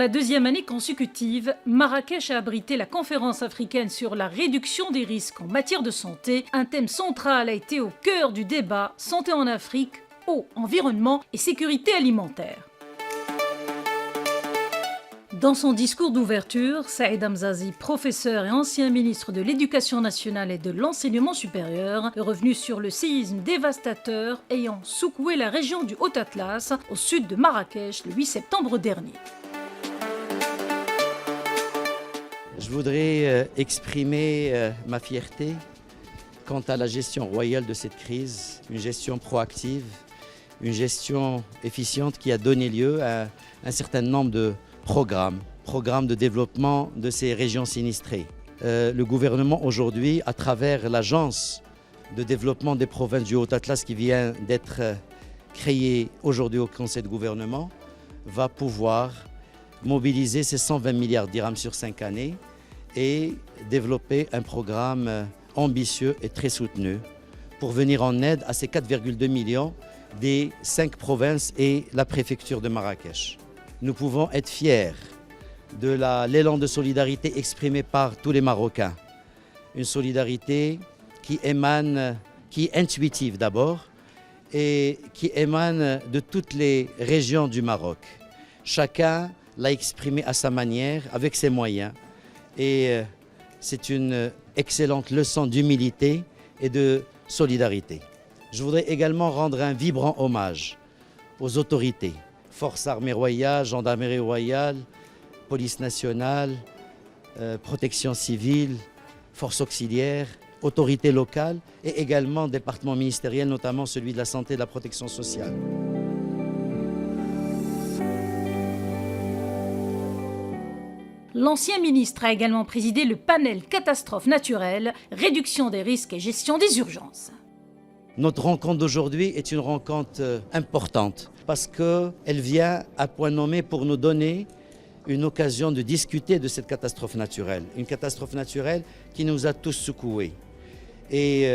la deuxième année consécutive, Marrakech a abrité la conférence africaine sur la réduction des risques en matière de santé. Un thème central a été au cœur du débat: santé en Afrique, eau, environnement et sécurité alimentaire. Dans son discours d'ouverture, Saïd Hamzazi, professeur et ancien ministre de l'Éducation nationale et de l'Enseignement supérieur, est revenu sur le séisme dévastateur ayant secoué la région du Haut-Atlas au sud de Marrakech le 8 septembre dernier. Je voudrais exprimer ma fierté quant à la gestion royale de cette crise, une gestion proactive, une gestion efficiente qui a donné lieu à un certain nombre de programmes de développement de ces régions sinistrées. Le gouvernement aujourd'hui, à travers l'agence de développement des provinces du Haut-Atlas qui vient d'être créée aujourd'hui au Conseil de gouvernement, va pouvoir mobiliser ces 120 milliards de dirhams sur 5 années et développer un programme ambitieux et très soutenu pour venir en aide à ces 4,2 millions des 5 provinces et la préfecture de Marrakech. Nous pouvons être fiers de l'élan de solidarité exprimé par tous les Marocains. Une solidarité qui est intuitive d'abord et qui émane de toutes les régions du Maroc. Chacun l'a exprimé à sa manière, avec ses moyens. Et c'est une excellente leçon d'humilité et de solidarité. Je voudrais également rendre un vibrant hommage aux autorités. Forces armées royales, gendarmerie royale, police nationale, protection civile, forces auxiliaires, autorités locales et également départements ministériels, notamment celui de la santé et de la protection sociale. L'ancien ministre a également présidé le panel catastrophes naturelles, réduction des risques et gestion des urgences. Notre rencontre d'aujourd'hui est une rencontre importante parce qu'elle vient à point nommé pour nous donner une occasion de discuter de cette catastrophe naturelle. Une catastrophe naturelle qui nous a tous secoués et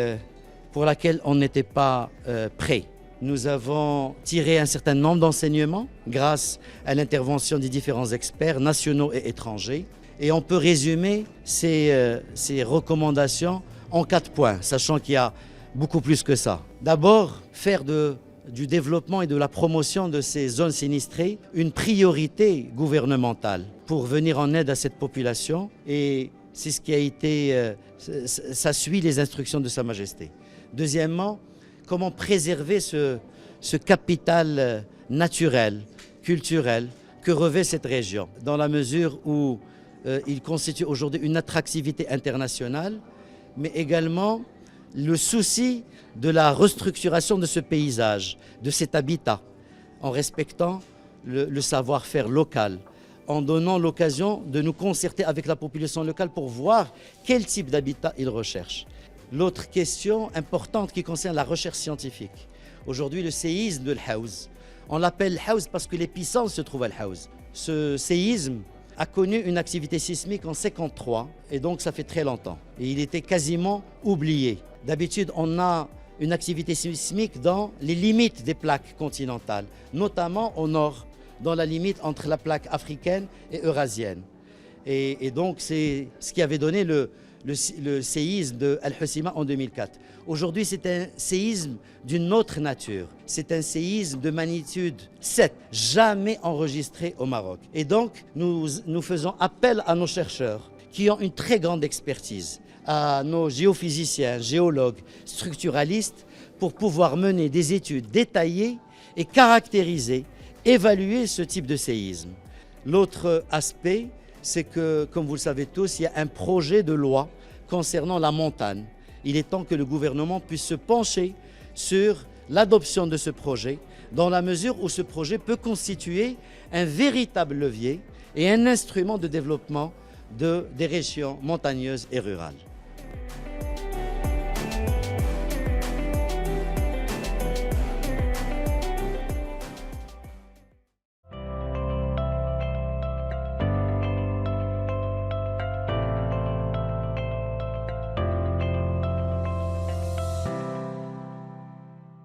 pour laquelle on n'était pas prêts. Nous avons tiré un certain nombre d'enseignements grâce à l'intervention des différents experts nationaux et étrangers. Et on peut résumer ces recommandations en 4 points, sachant qu'il y a beaucoup plus que ça. D'abord, faire du développement et de la promotion de ces zones sinistrées une priorité gouvernementale pour venir en aide à cette population. Et c'est ce qui a été, ça suit les instructions de Sa Majesté. Deuxièmement, comment préserver ce capital naturel, culturel que revêt cette région, dans la mesure où il constitue aujourd'hui une attractivité internationale, mais également le souci de la restructuration de ce paysage, de cet habitat, en respectant le savoir-faire local, en donnant l'occasion de nous concerter avec la population locale pour voir quel type d'habitat ils recherchent. L'autre question importante qui concerne la recherche scientifique. Aujourd'hui, le séisme de l'Haouz. On l'appelle Haouz parce que l'épicentre se trouve à l'Haouz. Ce séisme a connu une activité sismique en 1953 et donc ça fait très longtemps. Et il était quasiment oublié. D'habitude, on a une activité sismique dans les limites des plaques continentales, notamment au nord, dans la limite entre la plaque africaine et eurasienne. Et donc c'est ce qui avait donné le séisme de Al-Hoceima en 2004. Aujourd'hui, c'est un séisme d'une autre nature. C'est un séisme de magnitude 7, jamais enregistré au Maroc. Et donc, nous faisons appel à nos chercheurs qui ont une très grande expertise, à nos géophysiciens, géologues, structuralistes, pour pouvoir mener des études détaillées et caractériser, évaluer ce type de séisme. L'autre aspect, c'est que, comme vous le savez tous, il y a un projet de loi concernant la montagne. Il est temps que le gouvernement puisse se pencher sur l'adoption de ce projet, dans la mesure où ce projet peut constituer un véritable levier et un instrument de développement des régions montagneuses et rurales.